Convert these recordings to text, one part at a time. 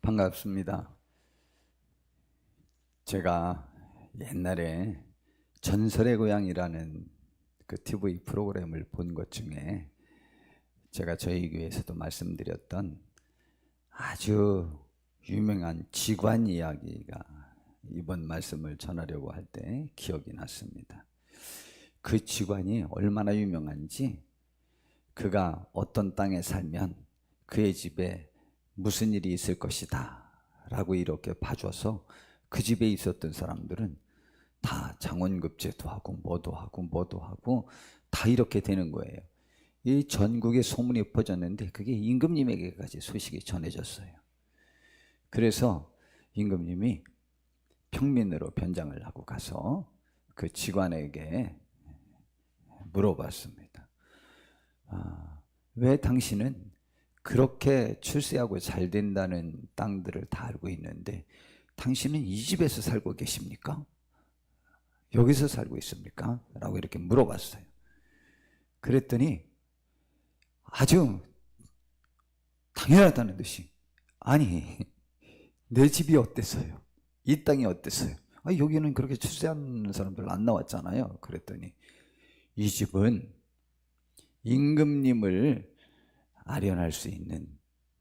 반갑습니다. 제가 옛날에 전설의 고향이라는 그 TV 프로그램을 본 것 중에 제가 저희 교회에서도 말씀드렸던 아주 유명한 지관 이야기가 이번 말씀을 전하려고 할 때 기억이 났습니다. 그 지관이 얼마나 유명한지, 그가 어떤 땅에 살면 그의 집에 무슨 일이 있을 것이다 라고 이렇게 봐줘서 그 집에 있었던 사람들은 다 장원급제도 하고 뭐도 하고 다 이렇게 되는 거예요. 이 전국에 소문이 퍼졌는데 그게 임금님에게까지 소식이 전해졌어요. 그래서 임금님이 평민으로 변장을 하고 가서 그 직관에게 물어봤습니다. 왜 당신은 그렇게 출세하고 잘 된다는 땅들을 다 알고 있는데 당신은 이 집에서 살고 계십니까? 여기서 살고 있습니까? 라고 이렇게 물어봤어요. 그랬더니 아주 당연하다는 듯이, 아니 내 집이 어땠어요? 이 땅이 어땠어요? 여기는 그렇게 출세하는 사람들 안 나왔잖아요. 그랬더니 이 집은 임금님을 아련할 수 있는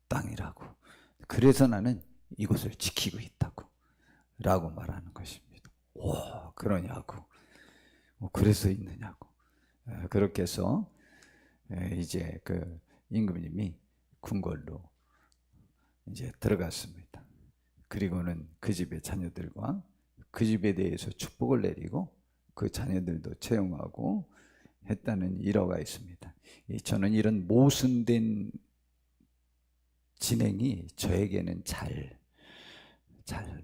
땅이라고, 그래서 나는 이곳을 지키고 있다고 라고 말하는 것입니다. 와, 그러냐고, 그래서 있느냐고. 그렇게 해서 이제 그 임금님이 궁궐로 이제 들어갔습니다. 그리고는 그 집의 자녀들과 그 집에 대해서 축복을 내리고 그 자녀들도 채용하고 했다는 일화가 있습니다. 저는 이런 모순된 진행이 저에게는 잘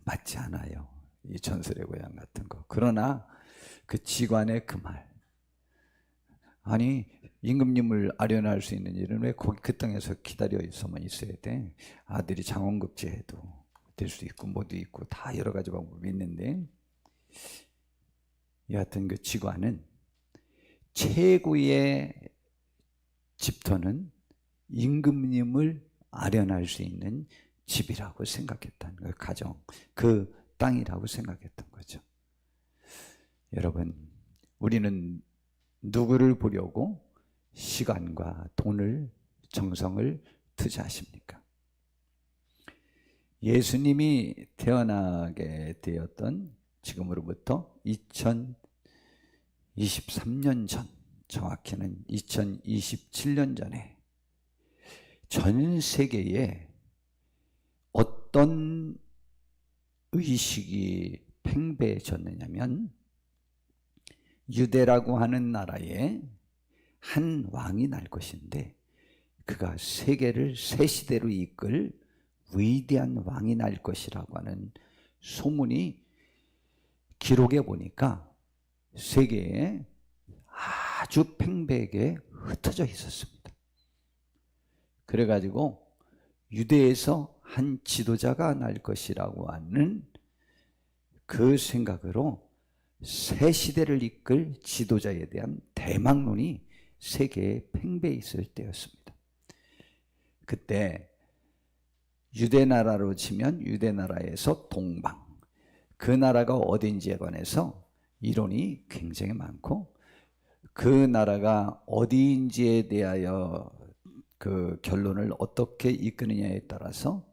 맞지 않아요. 이 전설의 고향 같은 거. 그러나 그 지관의 그 말, 아니 임금님을 아련할 수 있는 일은 왜 거기 그 땅에서 기다려 있어만 있어야 돼? 아들이 장원급제해도 될 수 있고 뭐도 있고 다 여러 가지 방법이 있는데, 여하튼 그 지관은 최고의 집터는 임금님을 아련할 수 있는 집이라고 생각했다는 거예요. 가정, 그 땅이라고 생각했던 거죠. 여러분, 우리는 누구를 보려고 시간과 돈을, 정성을 투자하십니까? 예수님이 태어나게 되었던 지금으로부터 2023년 전, 정확히는 2027년 전에 전 세계에 어떤 의식이 팽배해졌느냐면, 유대라고 하는 나라에 한 왕이 날 것인데 그가 세계를 새 시대로 이끌 위대한 왕이 날 것이라고 하는 소문이 기록해 보니까 세계에 아주 팽배하게 흩어져 있었습니다. 그래가지고 유대에서 한 지도자가 날 것이라고 하는 그 생각으로 새 시대를 이끌 지도자에 대한 대망론이 세계에 팽배해 있을 때였습니다. 그때 유대나라로 치면 유대나라에서 동방, 그 나라가 어딘지에 관해서 이론이 굉장히 많고, 그 나라가 어디인지에 대하여 그 결론을 어떻게 이끄느냐에 따라서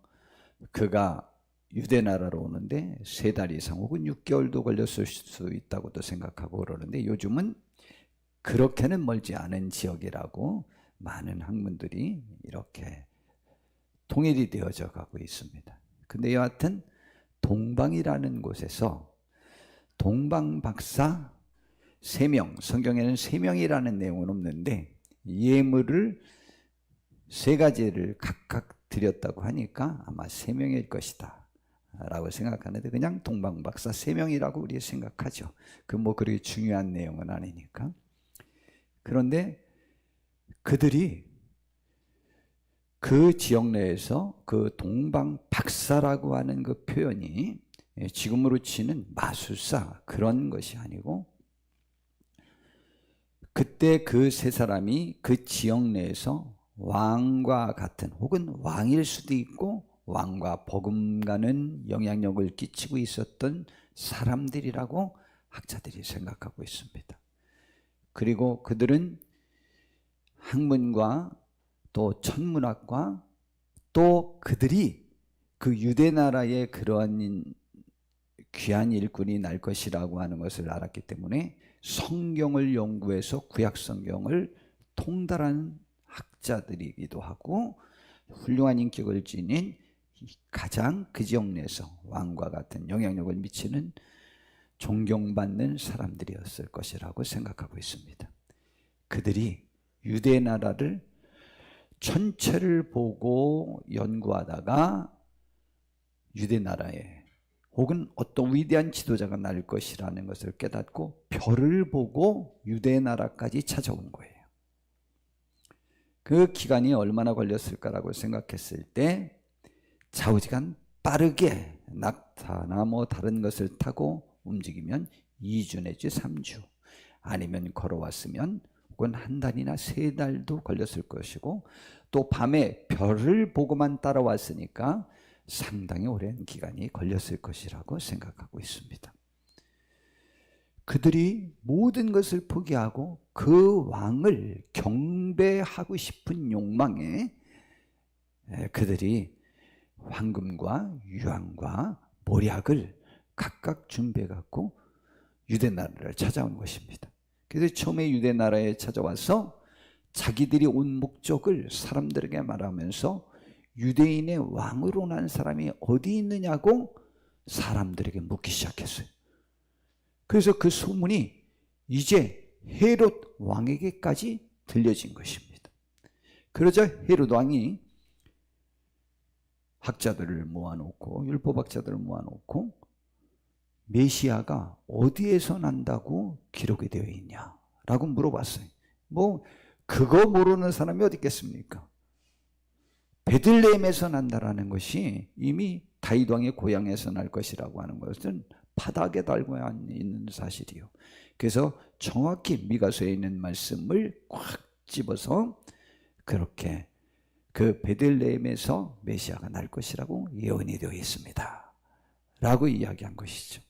그가 유대나라로 오는데 3달 이상 혹은 6개월도 걸렸을 수 있다고도 생각하고 그러는데, 요즘은 그렇게는 멀지 않은 지역이라고 많은 학문들이 이렇게 통일이 되어져 가고 있습니다. 근데 여하튼 동방이라는 곳에서 동방박사 3명, 성경에는 3명이라는 내용은 없는데 예물을 3가지를 각각 드렸다고 하니까 아마 3명일 것이다 라고 생각하는데, 그냥 동방박사 3명이라고 우리 생각하죠. 그 뭐 그렇게 중요한 내용은 아니니까. 그런데 그들이 그 지역 내에서 그 동방박사라고 하는 그 표현이 지금으로 치는 마술사 그런 것이 아니고, 그때 그 3사람이 그 지역 내에서 왕과 같은, 혹은 왕일 수도 있고 왕과 버금가는 영향력을 끼치고 있었던 사람들이라고 학자들이 생각하고 있습니다. 그리고 그들은 학문과 또 천문학과 또 그들이 그 유대 나라의 그러한 귀한 일꾼이 날 것이라고 하는 것을 알았기 때문에 성경을 연구해서 구약 성경을 통달한 학자들이기도 하고 훌륭한 인격을 지닌 가장 그 지역 내에서 왕과 같은 영향력을 미치는 존경받는 사람들이었을 것이라고 생각하고 있습니다. 그들이 유대 나라를 전체를 보고 연구하다가 유대 나라에 혹은 어떤 위대한 지도자가 날 것이라는 것을 깨닫고 별을 보고 유대 나라까지 찾아온 거예요. 그 기간이 얼마나 걸렸을까라고 생각했을 때 좌우지간 빠르게 낙타나 다른 것을 타고 움직이면 2주 내지 3주, 아니면 걸어왔으면 혹은 한 달이나 3달도 걸렸을 것이고, 또 밤에 별을 보고만 따라왔으니까 상당히 오랜 기간이 걸렸을 것이라고 생각하고 있습니다. 그들이 모든 것을 포기하고 그 왕을 경배하고 싶은 욕망에 그들이 황금과 유황과 모략을 각각 준비해 갖고 유대 나라를 찾아온 것입니다. 그래서 처음에 유대 나라에 찾아와서 자기들이 온 목적을 사람들에게 말하면서 유대인의 왕으로 난 사람이 어디 있느냐고 사람들에게 묻기 시작했어요. 그래서 그 소문이 이제 헤롯 왕에게까지 들려진 것입니다. 그러자 헤롯 왕이 학자들을 모아놓고 율법학자들을 모아놓고 메시아가 어디에서 난다고 기록이 되어 있냐라고 물어봤어요. 그거 모르는 사람이 어디 있겠습니까? 베들레헴에서 난다라는 것이 이미 다윗 왕의 고향에서 날 것이라고 하는 것은 바닥에 달고 있는 사실이요. 그래서 정확히 미가서에 있는 말씀을 꽉 집어서 그렇게 그 베들레헴에서 메시아가 날 것이라고 예언이 되어 있습니다 라고 이야기한 것이죠.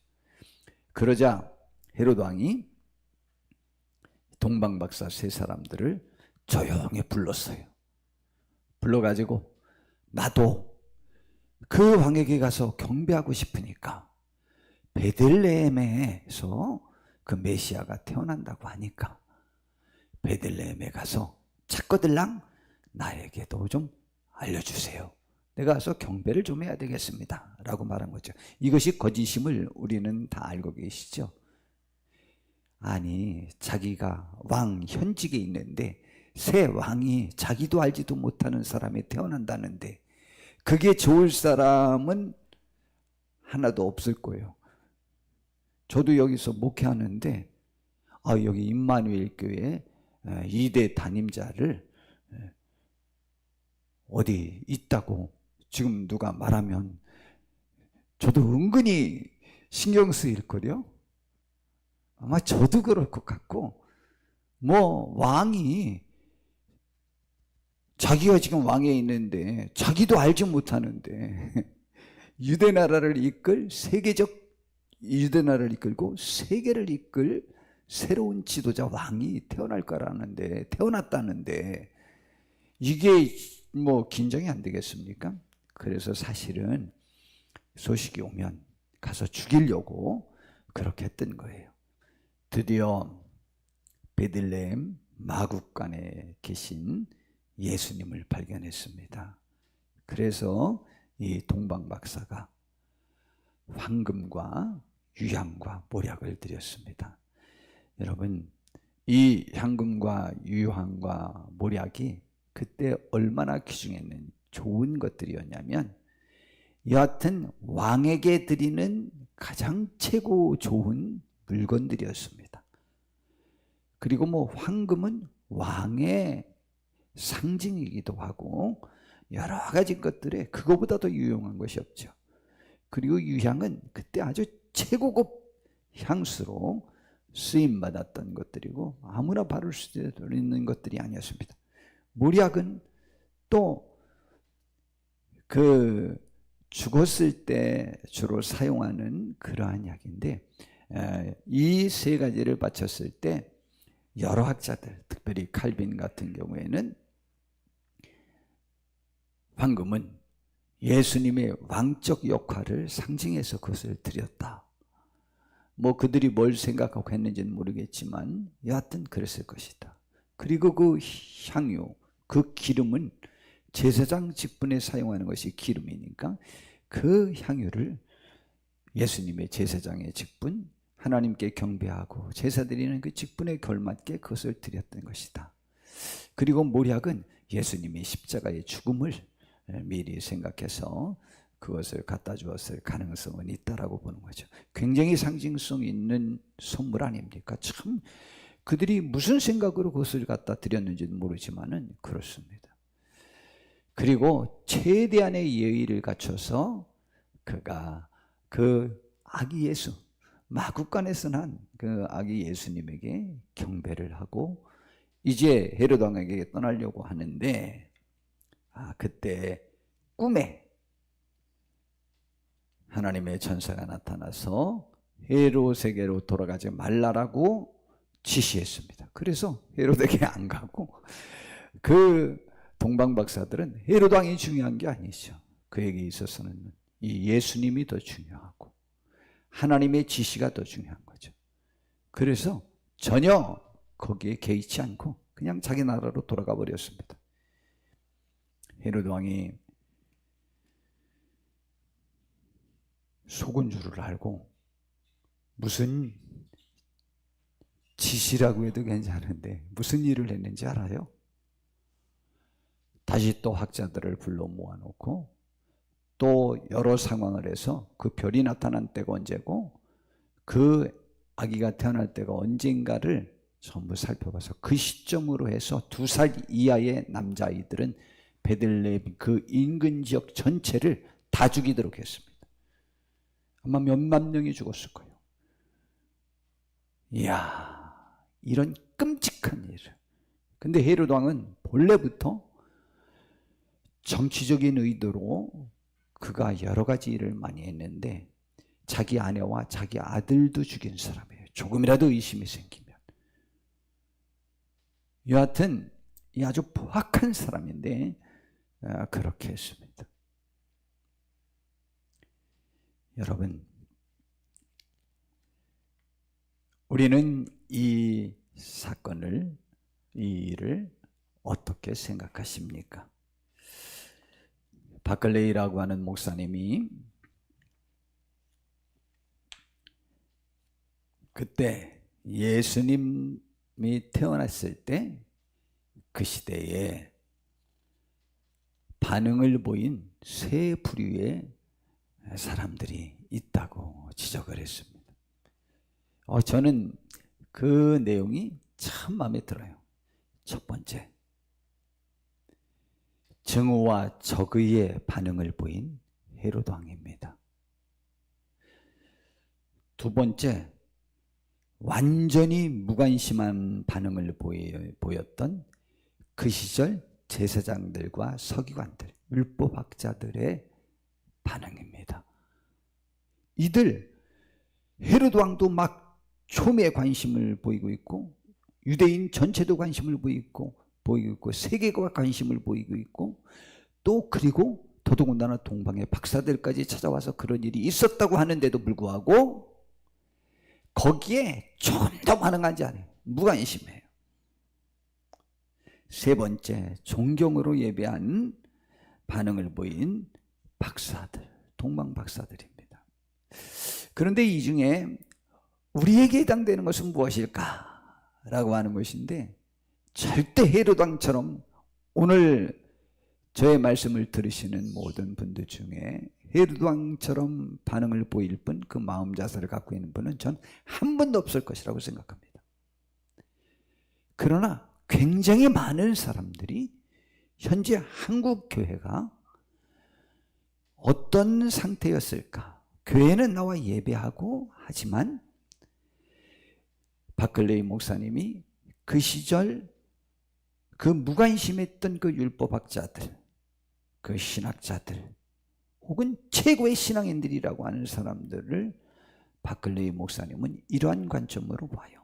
그러자 헤롯 왕이 동방박사 3사람들을 조용히 불렀어요. 불러가지고 나도 그 왕에게 가서 경배하고 싶으니까 베들레헴에서 그 메시아가 태어난다고 하니까 베들레헴에 가서 찾거들랑 나에게도 좀 알려주세요. 내가 가서 경배를 좀 해야 되겠습니다 라고 말한 거죠. 이것이 거짓임을 우리는 다 알고 계시죠. 아니, 자기가 왕 현직에 있는데 새 왕이 자기도 알지도 못하는 사람이 태어난다는데 그게 좋을 사람은 하나도 없을 거예요. 저도 여기서 목회하는데 여기 임마누엘 교회 2대 담임자를 어디 있다고 지금 누가 말하면 저도 은근히 신경 쓰일 거요. 아마 저도 그럴 것 같고, 왕이 자기가 지금 왕에 있는데 자기도 알지 못하는데 유대 나라를 이끌 유대 나라를 이끌고 세계를 이끌 새로운 지도자 왕이 태어날 거라는데, 태어났다는데 이게 긴장이 안 되겠습니까? 그래서 사실은 소식이 오면 가서 죽이려고 그렇게 했던 거예요. 드디어 베들레헴 마국간에 계신 예수님을 발견했습니다. 그래서 이 동방박사가 황금과 유향과 모략을 드렸습니다. 여러분, 이 향금과 유향과 모략이 그때 얼마나 귀중했는 좋은 것들이었냐면, 여하튼 왕에게 드리는 가장 최고 좋은 물건들이었습니다. 그리고 황금은 왕의 상징이기도 하고 여러 가지 것들에 그거보다도 유용한 것이 없죠. 그리고 유향은 그때 아주 최고급 향수로 쓰임받았던 것들이고 아무나 바를 수 있는 것들이 아니었습니다. 모략은 또 그 죽었을 때 주로 사용하는 그러한 약인데, 이 세 가지를 바쳤을 때 여러 학자들, 특별히 칼빈 같은 경우에는 황금은 예수님의 왕적 역할을 상징해서 그것을 드렸다. 뭐 그들이 뭘 생각하고 했는지는 모르겠지만 여하튼 그랬을 것이다. 그리고 그 향유, 그 기름은 제사장 직분에 사용하는 것이 기름이니까 그 향유를 예수님의 제사장의 직분, 하나님께 경배하고 제사 드리는 그 직분에 걸맞게 그것을 드렸던 것이다. 그리고 몰약은 예수님이 십자가의 죽음을 미리 생각해서 그것을 갖다 주었을 가능성은 있다라고 보는 거죠. 굉장히 상징성 있는 선물 아닙니까? 참 그들이 무슨 생각으로 그것을 갖다 드렸는지는 모르지만은 그렇습니다. 그리고 최대한의 예의를 갖춰서 그가 그 아기 예수, 마구간에서 난 그 아기 예수님에게 경배를 하고 이제 헤롯 왕에게 떠나려고 하는데, 그때 꿈에 하나님의 천사가 나타나서 헤롯에게로 돌아가지 말라라고 지시했습니다. 그래서 헤롯에게 안 가고, 그 동방 박사들은 헤롯 왕이 중요한 게 아니죠. 그에게 있어서는 이 예수님이 더 중요하고 하나님의 지시가 더 중요한 거죠. 그래서 전혀 거기에 개의치 않고 그냥 자기 나라로 돌아가 버렸습니다. 헤롯 왕이 속은 줄을 알고 무슨 지시라고 해도 괜찮은데 무슨 일을 했는지 알아요? 다시 또 학자들을 불러 모아놓고 또 여러 상황을 해서 그 별이 나타난 때가 언제고 그 아기가 태어날 때가 언젠가를 전부 살펴봐서 그 시점으로 해서 2살 이하의 남자아이들은 베들레헴 그 인근 지역 전체를 다 죽이도록 했습니다. 아마 몇만 명이 죽었을 거예요. 이야, 이런 끔찍한 일을. 근데 헤롯 왕은 본래부터 정치적인 의도로 그가 여러 가지 일을 많이 했는데 자기 아내와 자기 아들도 죽인 사람이에요. 조금이라도 의심이 생기면. 여하튼 이 아주 포악한 사람인데 그렇게 했습니다. 여러분, 우리는 이 사건을, 이 일을 어떻게 생각하십니까? 바클레이라고 하는 목사님이 그때 예수님이 태어났을 때 그 시대에 반응을 보인 세 부류의 사람들이 있다고 지적을 했습니다. 저는 그 내용이 참 마음에 들어요. 첫 번째, 증오와 적의의 반응을 보인 헤롯 왕입니다. 두 번째, 완전히 무관심한 반응을 보였던 그 시절 제사장들과 서기관들, 율법학자들의 반응입니다. 이들 헤롯 왕도 막 초미의 관심을 보이고 있고 유대인 전체도 관심을 보이고 있고 세계가 관심을 보이고 있고 또 그리고 더더군다나 동방의 박사들까지 찾아와서 그런 일이 있었다고 하는데도 불구하고 거기에 좀 더 반응하지 않아요. 무관심해요. 세 번째, 존경으로 예배한 반응을 보인 박사들, 동방 박사들입니다. 그런데 이 중에 우리에게 해당되는 것은 무엇일까? 라고 하는 것인데 절대 헤롯 왕처럼 오늘 저의 말씀을 들으시는 모든 분들 중에 헤롯 왕처럼 반응을 보일 분, 그 마음 자세를 갖고 있는 분은 전 한 분도 없을 것이라고 생각합니다. 그러나 굉장히 많은 사람들이 현재 한국 교회가 어떤 상태였을까? 교회는 나와 예배하고 하지만 바클레이 목사님이 그 시절 그 무관심했던 그 율법학자들, 그 신학자들, 혹은 최고의 신앙인들이라고 하는 사람들을 바클레이 목사님은 이러한 관점으로 봐요.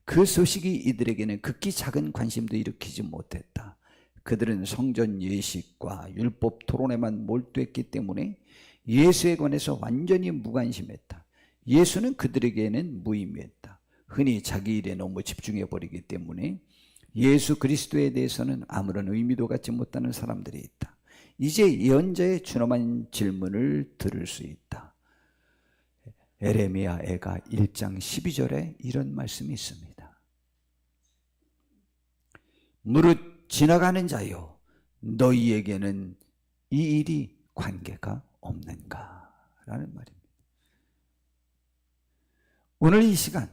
그 소식이 이들에게는 극히 작은 관심도 일으키지 못했다. 그들은 성전 예식과 율법 토론에만 몰두했기 때문에 예수에 관해서 완전히 무관심했다. 예수는 그들에게는 무의미했다. 흔히 자기 일에 너무 집중해 버리기 때문에 예수 그리스도에 대해서는 아무런 의미도 갖지 못하는 사람들이 있다. 이제 예언자의 준엄한 질문을 들을 수 있다. 에레미야 애가 1장 12절에 이런 말씀이 있습니다. 무릇 지나가는 자여, 너희에게는 이 일이 관계가 없는가? 라는 말입니다. 오늘 이 시간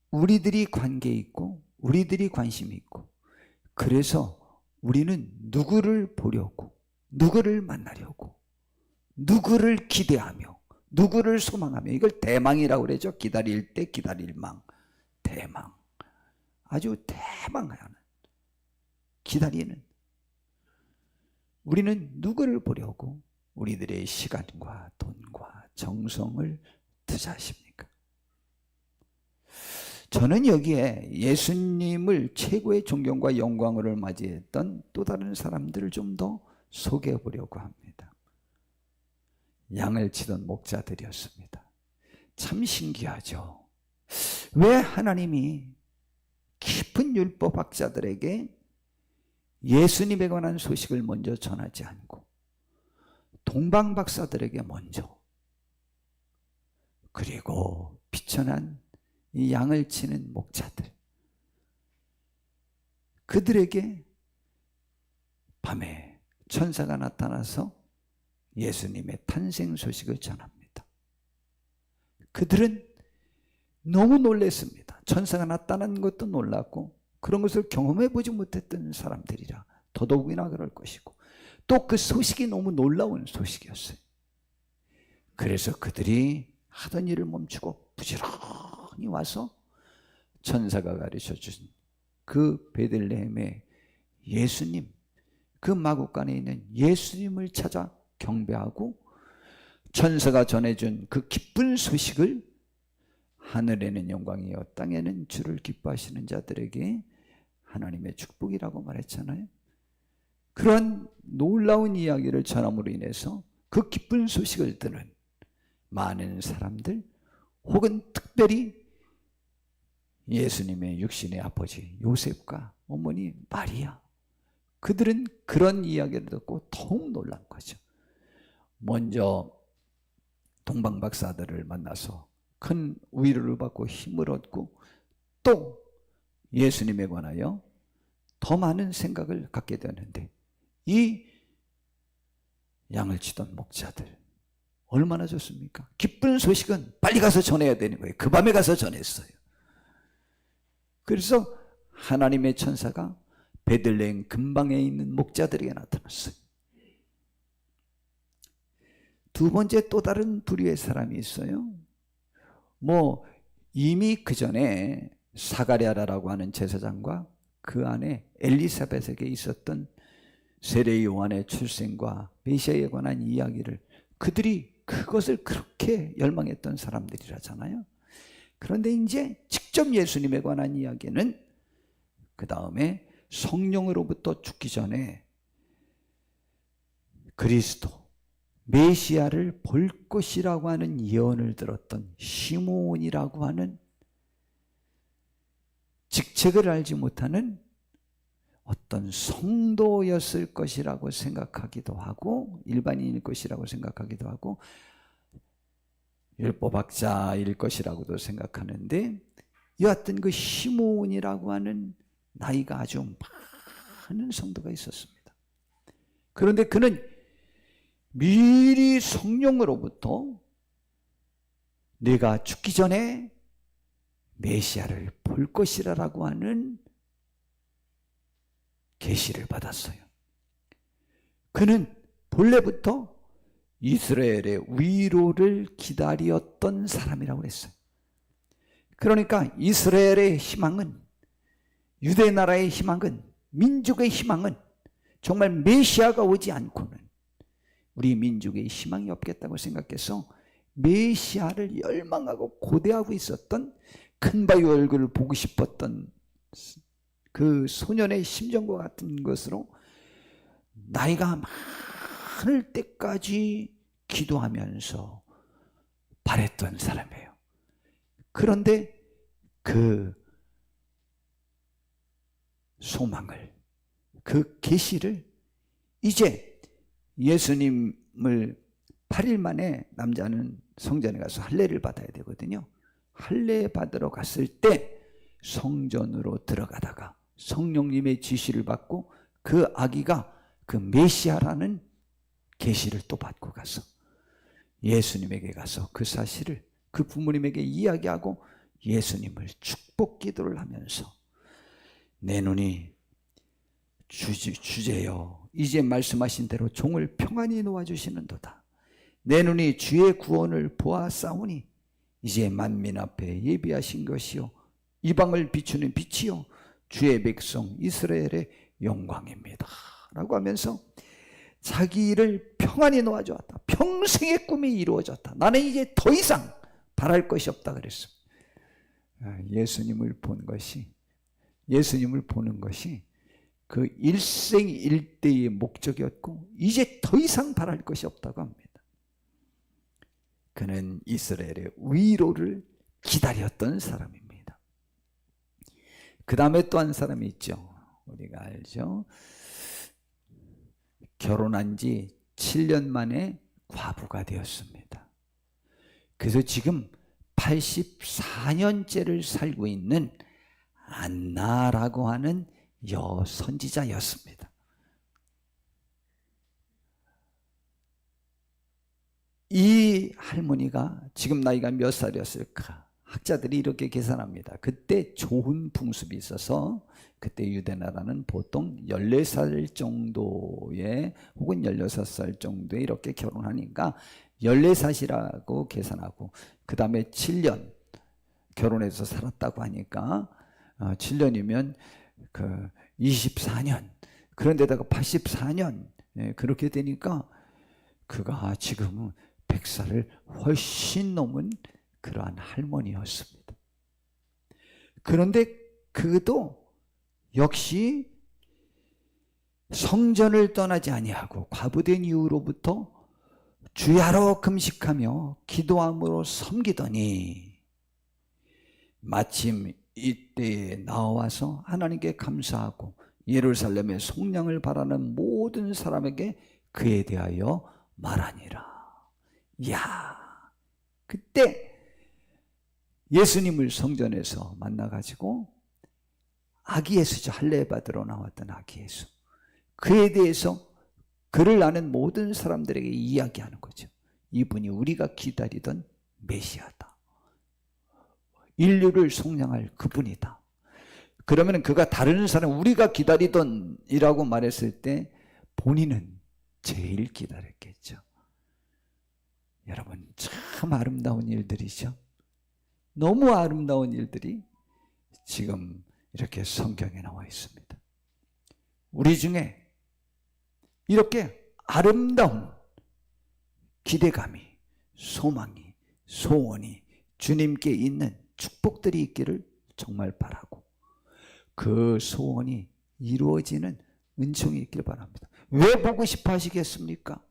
우리들이 관계 있고 우리들이 관심이 있고, 그래서 우리는 누구를 보려고, 누구를 만나려고, 누구를 기대하며, 누구를 소망하며, 이걸 대망이라고 그러죠. 기다릴 때 기다릴 망, 대망. 아주 대망하는, 기다리는. 우리는 누구를 보려고 우리들의 시간과 돈과 정성을 투자하십니까? 저는 여기에 예수님을 최고의 존경과 영광으로 맞이했던 또 다른 사람들을 좀 더 소개해 보려고 합니다. 양을 치던 목자들이었습니다. 참 신기하죠. 왜 하나님이 깊은 율법학자들에게 예수님에 관한 소식을 먼저 전하지 않고 동방박사들에게 먼저, 그리고 비천한 이 양을 치는 목자들, 그들에게 밤에 천사가 나타나서 예수님의 탄생 소식을 전합니다. 그들은 너무 놀랐습니다. 천사가 나타난 것도 놀랐고 그런 것을 경험해 보지 못했던 사람들이라 더더욱이나 그럴 것이고, 또 그 소식이 너무 놀라운 소식이었어요. 그래서 그들이 하던 일을 멈추고 부지런히 와서 천사가 가르쳐 준 그 베들레헴의 예수님, 그 마구간에 있는 예수님을 찾아 경배하고, 천사가 전해준 그 기쁜 소식을 하늘에는 영광이요 땅에는 주를 기뻐하시는 자들에게 하나님의 축복이라고 말했잖아요. 그런 놀라운 이야기를 전함으로 인해서 그 기쁜 소식을 듣는 많은 사람들, 혹은 특별히 예수님의 육신의 아버지 요셉과 어머니 마리아, 그들은 그런 이야기를 듣고 더욱 놀란 거죠. 먼저 동방박사들을 만나서 큰 위로를 받고 힘을 얻고, 또 예수님에 관하여 더 많은 생각을 갖게 되는데, 이 양을 치던 목자들 얼마나 좋습니까? 기쁜 소식은 빨리 가서 전해야 되는 거예요. 그 밤에 가서 전했어요. 그래서 하나님의 천사가 베들레헴 근방에 있는 목자들에게 나타났어요. 두 번째 또 다른 부류의 사람이 있어요. 이미 그 전에 사가랴라고 하는 제사장과 그 안에 엘리사벳에게 있었던 세례 요한의 출생과 메시아에 관한 이야기를, 그들이 그것을 그렇게 열망했던 사람들이라잖아요. 그런데 이제 직접 예수님에 관한 이야기는 그 다음에 성령으로부터 죽기 전에 그리스도 메시아를 볼 것이라고 하는 예언을 들었던 시므온이라고 하는, 직책을 알지 못하는 어떤 성도였을 것이라고 생각하기도 하고, 일반인일 것이라고 생각하기도 하고, 율법학자일 것이라고도 생각하는데, 여하튼 그 시므온이라고 하는 나이가 아주 많은 성도가 있었습니다. 그런데 그는 미리 성령으로부터 내가 죽기 전에 메시아를 볼 것이라고 하는 계시를 받았어요. 그는 본래부터 이스라엘의 위로를 기다렸던 사람이라고 했어요. 그러니까 이스라엘의 희망은, 유대 나라의 희망은, 민족의 희망은 정말 메시아가 오지 않고는 우리 민족에 희망이 없겠다고 생각해서 메시아를 열망하고 고대하고 있었던, 큰바위 얼굴을 보고 싶었던 그 소년의 심정과 같은 것으로 나이가 많을 때까지 기도하면서 바랬던 사람이에요. 그런데 그 소망을, 그 계시를 이제 예수님을 8일 만에 남자는 성전에 가서 할례를 받아야 되거든요. 할례 받으러 갔을 때 성전으로 들어가다가 성령님의 지시를 받고 그 아기가 그 메시아라는 계시를 또 받고 가서 예수님에게 가서 그 사실을 그 부모님에게 이야기하고 예수님을 축복 기도를 하면서 내 눈이 주제여 이제 말씀하신 대로 종을 평안히 놓아주시는도다. 내 눈이 주의 구원을 보았사오니 이제 만민 앞에 예비하신 것이요 이방을 비추는 빛이요 주의 백성 이스라엘의 영광입니다 라고 하면서 자기 일을 평안히 놓아주었다. 평생의 꿈이 이루어졌다. 나는 이제 더 이상 바랄 것이 없다 그랬습니다. 예수님을 보는 것이 그 일생일대의 목적이었고 이제 더 이상 바랄 것이 없다고 합니다. 그는 이스라엘의 위로를 기다렸던 사람입니다. 그 다음에 또 한 사람이 있죠. 우리가 알죠. 결혼한 지 7년 만에 과부가 되었습니다. 그래서 지금 84년째를 살고 있는 안나라고 하는 여선지자였습니다. 이 할머니가 지금 나이가 몇 살이었을까? 학자들이 이렇게 계산합니다. 그때 좋은 풍습이 있어서 그때 유대나라는 보통 14살 정도에 혹은 16살 정도에 이렇게 결혼하니까 14살이라고 계산하고 그 다음에 7년 결혼해서 살았다고 하니까 7년이면 그 24년 그런데다가 84년 그렇게 되니까 그가 지금은 100살을 훨씬 넘은 그러한 할머니였습니다. 그런데 그도 역시 성전을 떠나지 아니하고 과부된 이후로부터 주야로 금식하며 기도함으로 섬기더니 마침 이때에 나와서 하나님께 감사하고 예루살렘의 속량을 바라는 모든 사람에게 그에 대하여 말하니라. 이야, 그때 예수님을 성전에서 만나가지고 아기 예수죠. 할례 받으러 나왔던 아기 예수. 그에 대해서 그를 아는 모든 사람들에게 이야기하는 거죠. 이분이 우리가 기다리던 메시아다. 인류를 속량할 그분이다. 그러면 그가 다른 사람 우리가 기다리던 이라고 말했을 때 본인은 제일 기다렸겠죠. 여러분 참 아름다운 일들이죠. 너무 아름다운 일들이 지금 이렇게 성경에 나와 있습니다. 우리 중에 이렇게 아름다운 기대감이, 소망이, 소원이 주님께 있는 축복들이 있기를 정말 바라고 그 소원이 이루어지는 은총이 있기를 바랍니다. 왜 보고 싶어 하시겠습니까?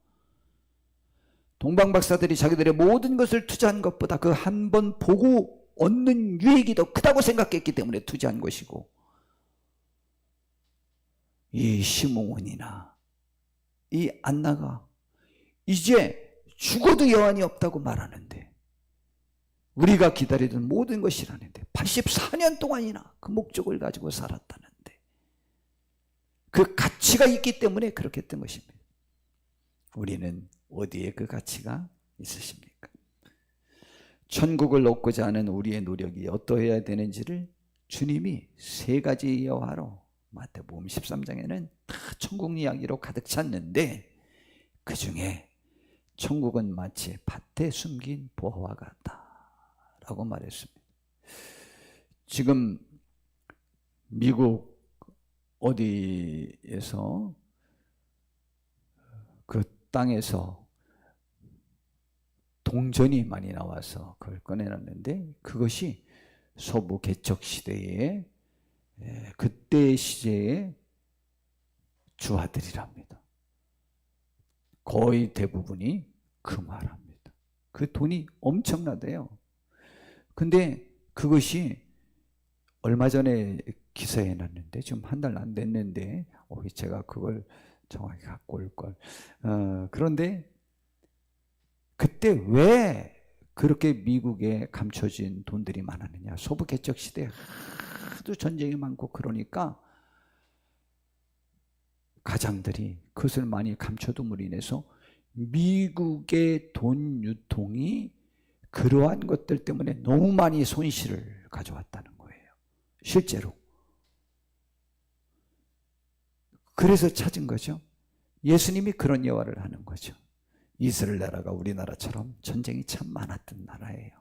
동방박사들이 자기들의 모든 것을 투자한 것보다 그 한 번 보고 얻는 유익이 더 크다고 생각했기 때문에 투자한 것이고, 이 시므온이나 이 안나가 이제 죽어도 여한이 없다고 말하는데 우리가 기다리던 모든 것이라는데 84년 동안이나 그 목적을 가지고 살았다는데 그 가치가 있기 때문에 그렇게 했던 것입니다. 우리는 어디에 그 가치가 있으십니까? 천국을 얻고자 하는 우리의 노력이 어떠해야 되는지를 주님이 세 가지 여화로 마태복음 13장에는 다 천국 이야기로 가득 찼는데 그 중에 천국은 마치 밭에 숨긴 보화와 같다라고 말했습니다. 지금 미국 어디에서 그 땅에서 동전이 많이 나와서 그걸 꺼내놨는데 그것이 서부 개척 시대에 그때 시대의 주화들이랍니다. 거의 대부분이 금화랍니다. 그 돈이 엄청나대요. 근데 그것이 얼마 전에 기사에 났는데 지금 한 달 안 됐는데 제가 그걸 정확히 갖고 올 걸. 그런데 그때 왜 그렇게 미국에 감춰진 돈들이 많았느냐. 소부 개척 시대에 하도 전쟁이 많고 그러니까 가장들이 그것을 많이 감춰둠으로 인해서 미국의 돈 유통이 그러한 것들 때문에 너무 많이 손실을 가져왔다는 거예요. 실제로. 그래서 찾은 거죠. 예수님이 그런 예화를 하는 거죠. 이스라엘 나라가 우리나라처럼 전쟁이 참 많았던 나라예요.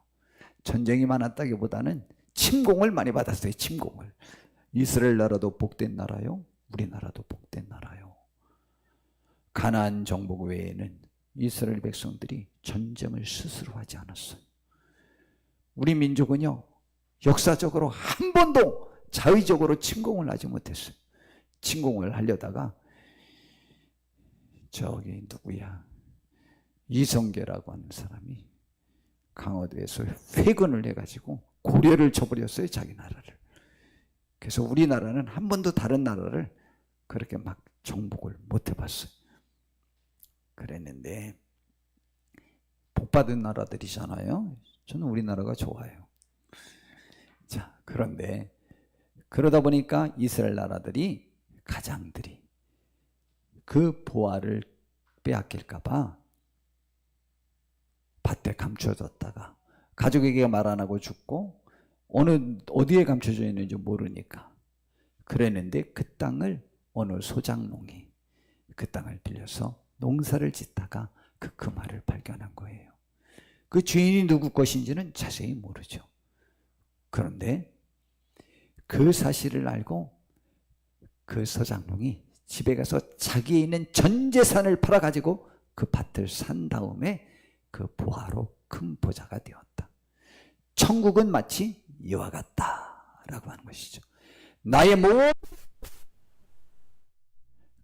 전쟁이 많았다기보다는 침공을 많이 받았어요. 침공을. 이스라엘 나라도 복된 나라요. 우리나라도 복된 나라요. 가나안 정복 외에는 이스라엘 백성들이 전쟁을 스스로 하지 않았어요. 우리 민족은요, 역사적으로 한 번도 자의적으로 침공을 하지 못했어요. 침공을 하려다가 저기 누구야, 이성계라고 하는 사람이 강화도에서 회군을 해가지고 고려를 쳐버렸어요. 자기 나라를. 그래서 우리나라는 한 번도 다른 나라를 그렇게 막 정복을 못 해봤어요. 그랬는데 복받은 나라들이잖아요. 저는 우리나라가 좋아요. 자, 그런데 그러다 보니까 이스라엘 나라들이, 가장들이 그 보화를 빼앗길까 봐 밭에 감춰뒀다가 가족에게 말 안 하고 죽고 어디에 감춰져 있는지 모르니까 그랬는데 그 땅을 어느 소장농이 그 땅을 빌려서 농사를 짓다가 그 금화를 발견한 거예요. 그 주인이 누구 것인지는 자세히 모르죠. 그런데 그 사실을 알고 그 서장농이 집에 가서 자기에 있는 전 재산을 팔아가지고 그 밭을 산 다음에 그 보화로 큰 부자가 되었다. 천국은 마치 이와 같다라고 하는 것이죠. 나의 모든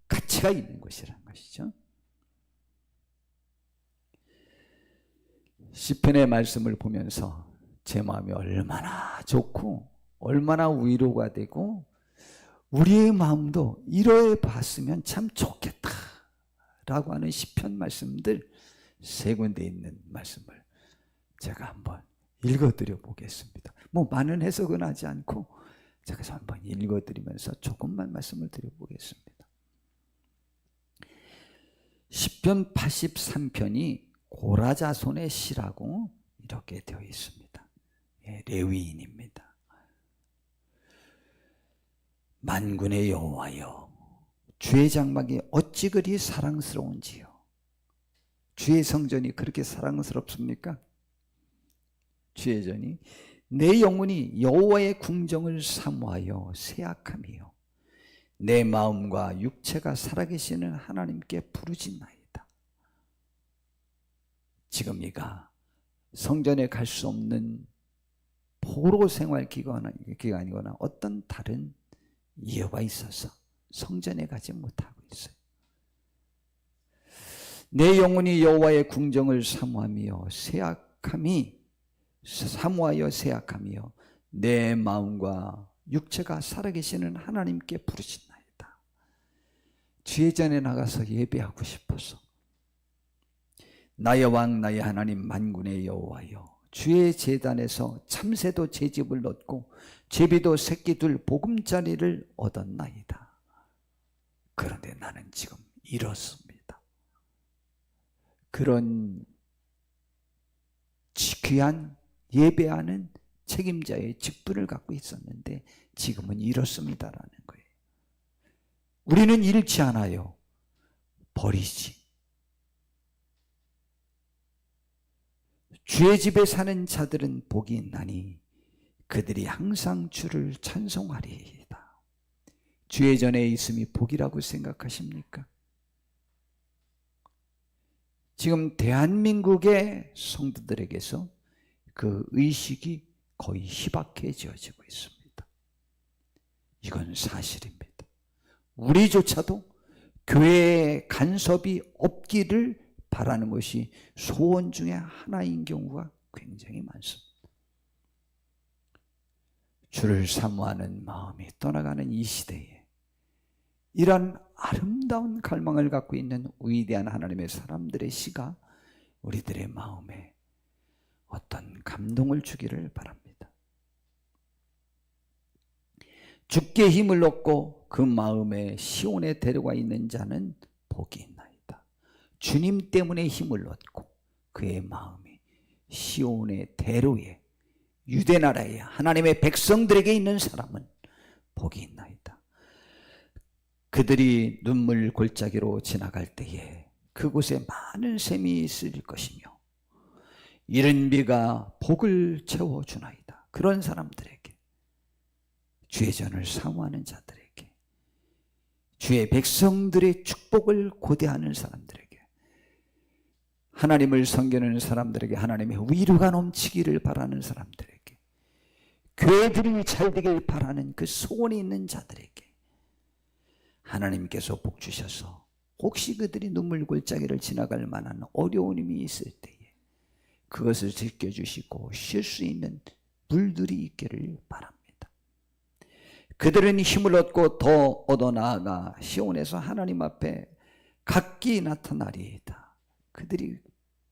가치가 있는 것이라는 것이죠. 시편의 말씀을 보면서 제 마음이 얼마나 좋고 얼마나 위로가 되고 우리의 마음도 이러해 봤으면 참 좋겠다 라고 하는 시편 말씀들 세 군데 있는 말씀을 제가 한번 읽어드려 보겠습니다. 뭐 많은 해석은 하지 않고 제가 한번 읽어드리면서 조금만 말씀을 드려보겠습니다. 시편 83편이 고라자손의 시라고 이렇게 되어 있습니다. 레위인입니다. 만군의 여호와여, 주의 장막이 어찌 그리 사랑스러운지요. 주의 성전이 그렇게 사랑스럽습니까? 주의 전이 내 영혼이 여호와의 궁정을 사모하여 쇠약함이요 내 마음과 육체가 살아계시는 하나님께 부르짖나이다. 지금 네가 성전에 갈 수 없는 포로 생활 기간이거나 어떤 다른 이유가 있어서 성전에 가지 못하고 있어요. 내 영혼이 여호와의 궁정을 사모하며 쇠약함이요 내 마음과 육체가 살아계시는 하나님께 부르짖나이다. 주의 전에 나가서 예배하고 싶어서 나의 왕 나의 하나님 만군의 여호와여, 주의 제단에서 참새도 제 집을 얻고 제비도 새끼들 보금자리를 얻었나이다. 그런데 나는 지금 이렇습니다. 그런 귀한 예배하는 책임자의 직분을 갖고 있었는데 지금은 이렇습니다라는 거예요. 우리는 잃지 않아요. 버리지. 주의 집에 사는 자들은 복이 있나니 그들이 항상 주를 찬송하리이다. 주의 전에 있음이 복이라고 생각하십니까? 지금 대한민국의 성도들에게서 그 의식이 거의 희박해지어지고 있습니다. 이건 사실입니다. 우리조차도 교회에 간섭이 없기를 바라는 것이 소원 중에 하나인 경우가 굉장히 많습니다. 주를 사모하는 마음이 떠나가는 이 시대에 이런 아름다운 갈망을 갖고 있는 위대한 하나님의 사람들의 시가 우리들의 마음에 어떤 감동을 주기를 바랍니다. 주께 힘을 얻고 그 마음에 시온에 데려가 있는 자는 복이 있나이다. 주님 때문에 힘을 얻고 그의 마음이 시온의 대로에 유대 나라에 하나님의 백성들에게 있는 사람은 복이 있나이다. 그들이 눈물 골짜기로 지나갈 때에 그곳에 많은 샘이 있을 것이며 이른 비가 복을 채워주나이다. 그런 사람들에게, 주의 전을 사모하는 자들에게, 주의 백성들의 축복을 고대하는 사람들에게, 하나님을 섬기는 사람들에게 하나님의 위로가 넘치기를 바라는 사람들에게, 교회들이 잘 되길 바라는 그 소원이 있는 자들에게 하나님께서 복 주셔서 혹시 그들이 눈물 골짜기를 지나갈 만한 어려움이 있을 때에 그것을 지켜주시고 쉴 수 있는 물들이 있기를 바랍니다. 그들은 힘을 얻고 더 얻어 나아가 시온에서 하나님 앞에 각기 나타나리이다. 그들이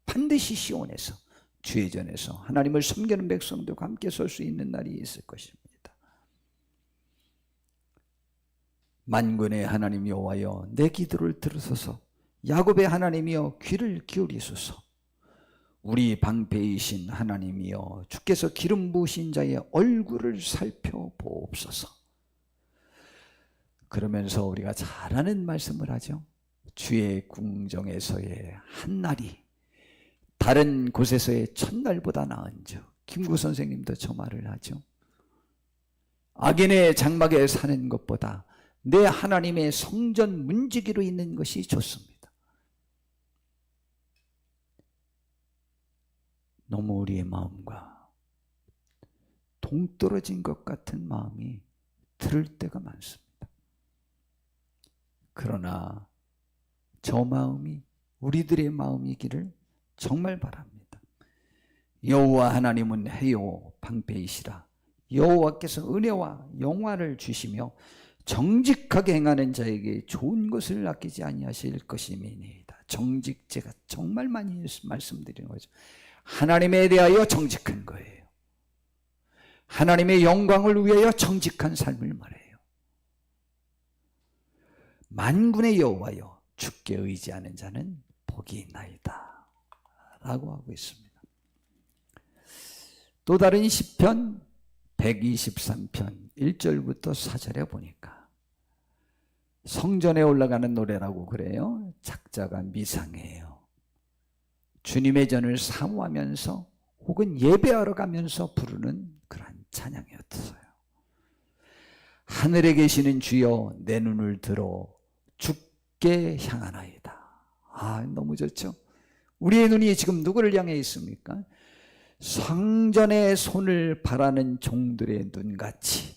반드시 시온에서 주의 전에서 하나님을 섬기는 백성들과 함께 설 수 있는 날이 있을 것입니다. 만군의 하나님 여호와여, 내 기도를 들으소서. 야곱의 하나님이여, 귀를 기울이소서. 우리 방패이신 하나님이여, 주께서 기름 부으신 자의 얼굴을 살펴보옵소서. 그러면서 우리가 잘 아는 말씀을 하죠. 주의 궁정에서의 한날이 다른 곳에서의 첫날보다 나은즉. 김구 선생님도 저 말을 하죠. 악인의 장막에 사는 것보다 내 하나님의 성전 문지기로 있는 것이 좋습니다. 너무 우리의 마음과 동떨어진 것 같은 마음이 들을 때가 많습니다. 그러나 저 마음이 우리들의 마음이기를 정말 바랍니다. 여호와 하나님은 해요 방패이시라. 여호와께서 은혜와 영화를 주시며 정직하게 행하는 자에게 좋은 것을 아끼지 아니하실 것임이니이다. 정직, 제가 정말 많이 말씀드리는 거죠. 하나님에 대하여 정직한 거예요. 하나님의 영광을 위하여 정직한 삶을 말해요. 만군의 여호와여, 주께 의지하는 자는 복이 있나이다 라고 하고 있습니다. 또 다른 시편 123편 1절부터 4절에 보니까 성전에 올라가는 노래라고 그래요. 작자가 미상이에요. 주님의 전을 사모하면서 혹은 예배하러 가면서 부르는 그러한 찬양이었어요. 하늘에 계시는 주여, 내 눈을 들어 주께 향하나이다. 너무 좋죠. 우리의 눈이 지금 누구를 향해 있습니까? 성전의 손을 바라는 종들의 눈같이,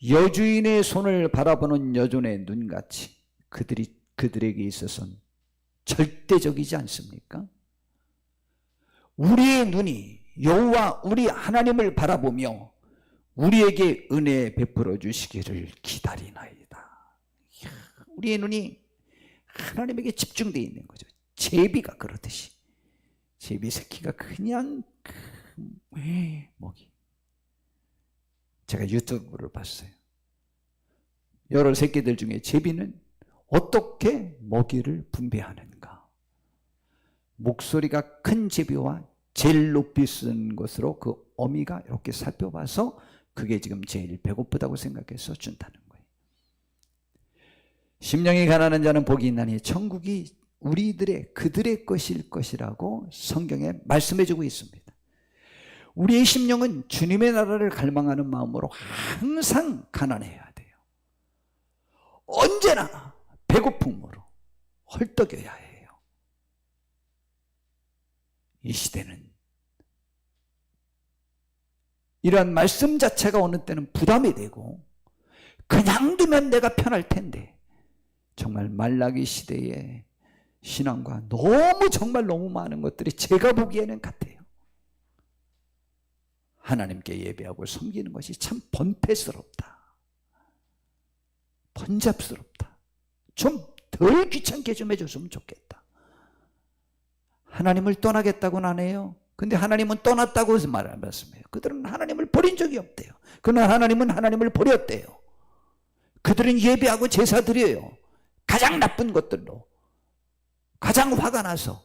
여주인의 손을 바라보는 여종의 눈같이 그들에게 있어서는 절대적이지 않습니까? 우리의 눈이 여호와 우리 하나님을 바라보며 우리에게 은혜 베풀어 주시기를 기다리나이다. 우리의 눈이 하나님에게 집중되어 있는 거죠. 제비가 그러듯이. 제비 새끼가 그냥 먹이. 제가 유튜브를 봤어요. 여러 새끼들 중에 제비는 어떻게 먹이를 분배하는가. 목소리가 큰 제비와 제일 높이 쓴 것으로 그 어미가 이렇게 살펴봐서 그게 지금 제일 배고프다고 생각해서 준다는 거예요. 심령이 가난한 자는 복이 있나니 천국이 그들의 것일 것이라고 성경에 말씀해주고 있습니다. 우리의 심령은 주님의 나라를 갈망하는 마음으로 항상 가난해야 돼요. 언제나 배고픔으로 헐떡여야 해요. 이 시대는 이러한 말씀 자체가 어느 때는 부담이 되고 그냥 두면 내가 편할 텐데, 정말 말라기 시대의 신앙과 정말 너무 많은 것들이 제가 보기에는 같아요. 하나님께 예배하고 섬기는 것이 참 번패스럽다, 번잡스럽다. 좀 덜 귀찮게 좀 해줬으면 좋겠다. 하나님을 떠나겠다고는 안 해요. 근데 하나님은 떠났다고 해서 말 안 했습니다. 그들은 하나님을 버린 적이 없대요. 그러나 하나님은 하나님을 버렸대요. 그들은 예배하고 제사 드려요. 가장 나쁜 것들로, 가장 화가 나서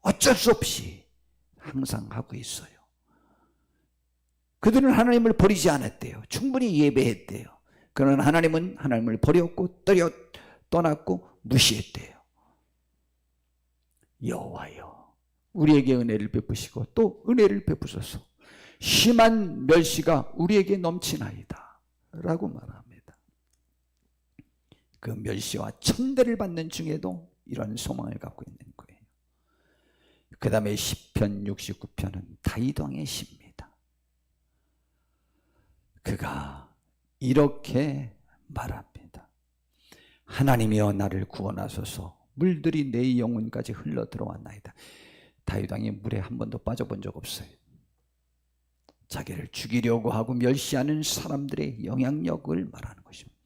어쩔 수 없이 항상 하고 있어요. 그들은 하나님을 버리지 않았대요. 충분히 예배했대요. 그러나 하나님은 하나님을 버렸고 떠났고 무시했대요. 여호와여, 우리에게 은혜를 베푸시고 또 은혜를 베푸소서. 심한 멸시가 우리에게 넘치나이다 라고 말합니다. 그 멸시와 천대를 받는 중에도 이런 소망을 갖고 있는 거예요. 그 다음에 시편 69편은 다윗 왕의 시입니다. 그가 이렇게 말합니다. 하나님이여 나를 구원하소서. 물들이 내 영혼까지 흘러 들어왔나이다. 다윗 왕이 물에 한 번도 빠져본 적 없어요. 자기를 죽이려고 하고 멸시하는 사람들의 영향력을 말하는 것입니다.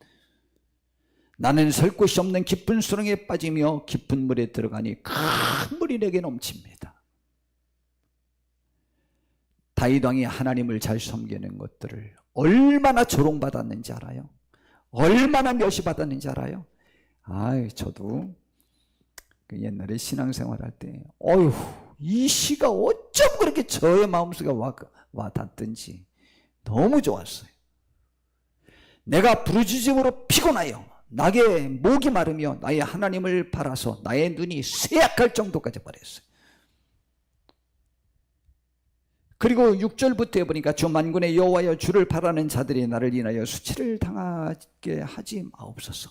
나는 설 곳이 없는 깊은 수렁에 빠지며 깊은 물에 들어가니 큰 물이 내게 넘칩니다. 다윗 왕이 하나님을 잘 섬기는 것들을 얼마나 조롱받았는지 알아요? 얼마나 멸시받았는지 알아요? 저도 옛날에 신앙생활할 때 이 시가 어쩜 그렇게 저의 마음속에 와 닿든지 너무 좋았어요. 내가 부르짖음으로 피곤하여 나의 목이 마르며 나의 하나님을 바라서 나의 눈이 쇠약할 정도까지 말했어요. 그리고 6절부터 해보니까 주 만군의 여호와여, 주를 바라는 자들이 나를 인하여 수치를 당하게 하지 마옵소서.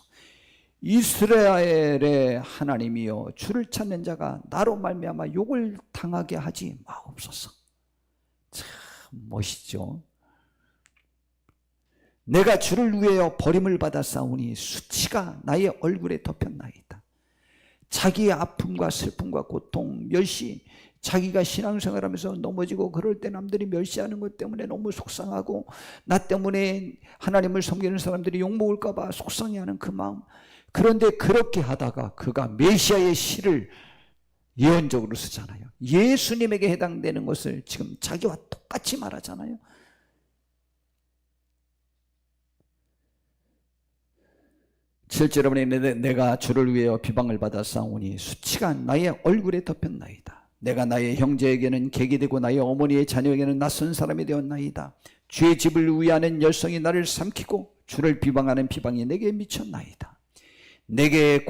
이스라엘의 하나님이여, 주를 찾는 자가 나로 말미암아 욕을 당하게 하지 마옵소서. 참 멋있죠. 내가 주를 위하여 버림을 받아 싸우니 수치가 나의 얼굴에 덮였나이다. 자기의 아픔과 슬픔과 고통, 멸시, 자기가 신앙생활하면서 넘어지고 그럴 때 남들이 멸시하는 것 때문에 너무 속상하고, 나 때문에 하나님을 섬기는 사람들이 욕먹을까 봐 속상해하는 그 마음. 그런데 그렇게 하다가 그가 메시아의 시를 예언적으로 쓰잖아요. 예수님에게 해당되는 것을 지금 자기와 똑같이 말하잖아요. 실제로 내가 주를 위하여 비방을 받아 싸우니 수치가 나의 얼굴에 덮였나이다. 내가 나의 형제에게는 객이 되고 나의 어머니의 자녀에게는 낯선 사람이 되었나이다. 주의 집을 위하는 열성이 나를 삼키고 주를 비방하는 비방이 내게 미쳤나이다. 내가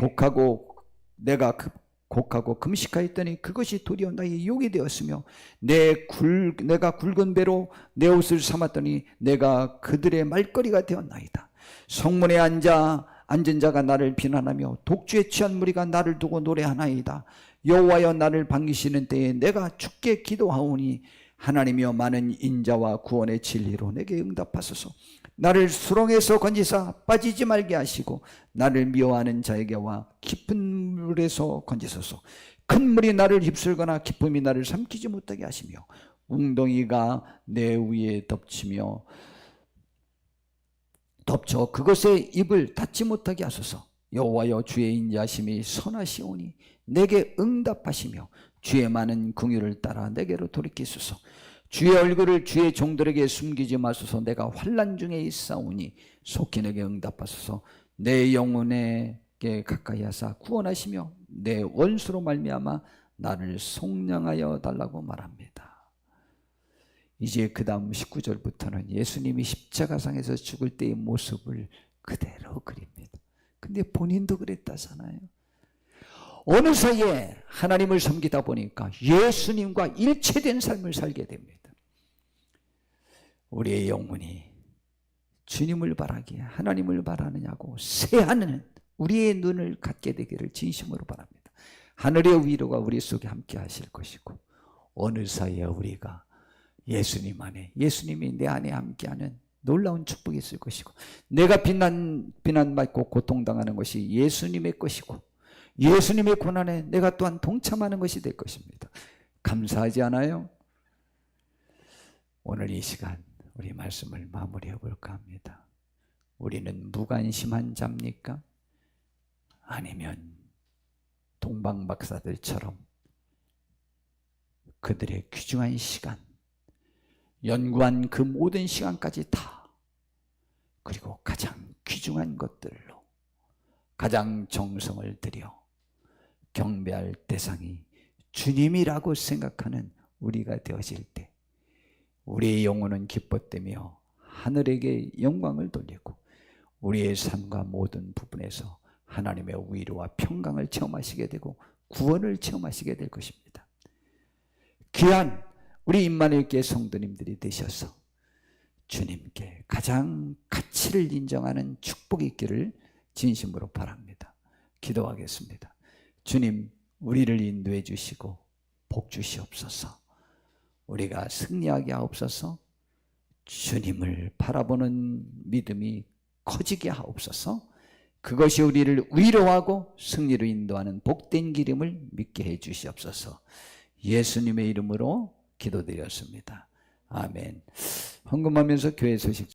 곡하고 금식하였더니 그것이 도리어 나의 욕이 되었으며, 내가 굵은 배로 내 옷을 삼았더니 내가 그들의 말거리가 되었나이다. 성문에 앉은 자가 나를 비난하며 독주에 취한 무리가 나를 두고 노래하나이다. 여호와여, 나를 반기시는 때에 내가 주께 기도하오니 하나님이여, 많은 인자와 구원의 진리로 내게 응답하소서. 나를 수렁에서 건지사 빠지지 말게 하시고 나를 미워하는 자에게와 깊은 물에서 건지소서. 큰 물이 나를 휩쓸거나 기쁨이 나를 삼키지 못하게 하시며 웅덩이가 내 위에 덮쳐 그것에 입을 닫지 못하게 하소서. 여호와여, 주의 인자심이 선하시오니 내게 응답하시며 주의 많은 긍휼을 따라 내게로 돌이키소서. 주의 얼굴을 주의 종들에게 숨기지 마소서. 내가 환난 중에 있사오니 속히 내게 응답하소서. 내 영혼에게 가까이 하사 구원하시며 내 원수로 말미암아 나를 속량하여 달라고 말합니다. 이제 그 다음 19절부터는 예수님이 십자가상에서 죽을 때의 모습을 그대로 그립니다. 근데 본인도 그랬다잖아요. 어느 사이에 하나님을 섬기다 보니까 예수님과 일체된 삶을 살게 됩니다. 우리의 영혼이 주님을 바라기에 하나님을 바라느냐고 새하는 우리의 눈을 갖게 되기를 진심으로 바랍니다. 하늘의 위로가 우리 속에 함께 하실 것이고 어느 사이에 우리가 예수님 안에, 예수님이 내 안에 함께하는 놀라운 축복이 있을 것이고, 내가 비난받고 고통당하는 것이 예수님의 것이고, 예수님의 고난에 내가 또한 동참하는 것이 될 것입니다. 감사하지 않아요? 오늘 이 시간 우리 말씀을 마무리해 볼까 합니다. 우리는 무관심한 자입니까? 아니면 동방박사들처럼 그들의 귀중한 시간, 연구한 그 모든 시간까지 다, 그리고 가장 귀중한 것들로 가장 정성을 들여 경배할 대상이 주님이라고 생각하는 우리가 되어질 때 우리의 영혼은 기뻤다며 하늘에게 영광을 돌리고 우리의 삶과 모든 부분에서 하나님의 위로와 평강을 체험하시게 되고 구원을 체험하시게 될 것입니다. 귀한 우리 임마누엘 교회 성도님들이 되셔서 주님께 가장 가치를 인정하는 축복이 있기를 진심으로 바랍니다. 기도하겠습니다. 주님, 우리를 인도해 주시고 복 주시옵소서. 우리가 승리하게 하옵소서. 주님을 바라보는 믿음이 커지게 하옵소서. 그것이 우리를 위로하고 승리로 인도하는 복된 기름을 믿게 해 주시옵소서. 예수님의 이름으로 기도드렸습니다. 아멘. 헌금하면서 교회 소식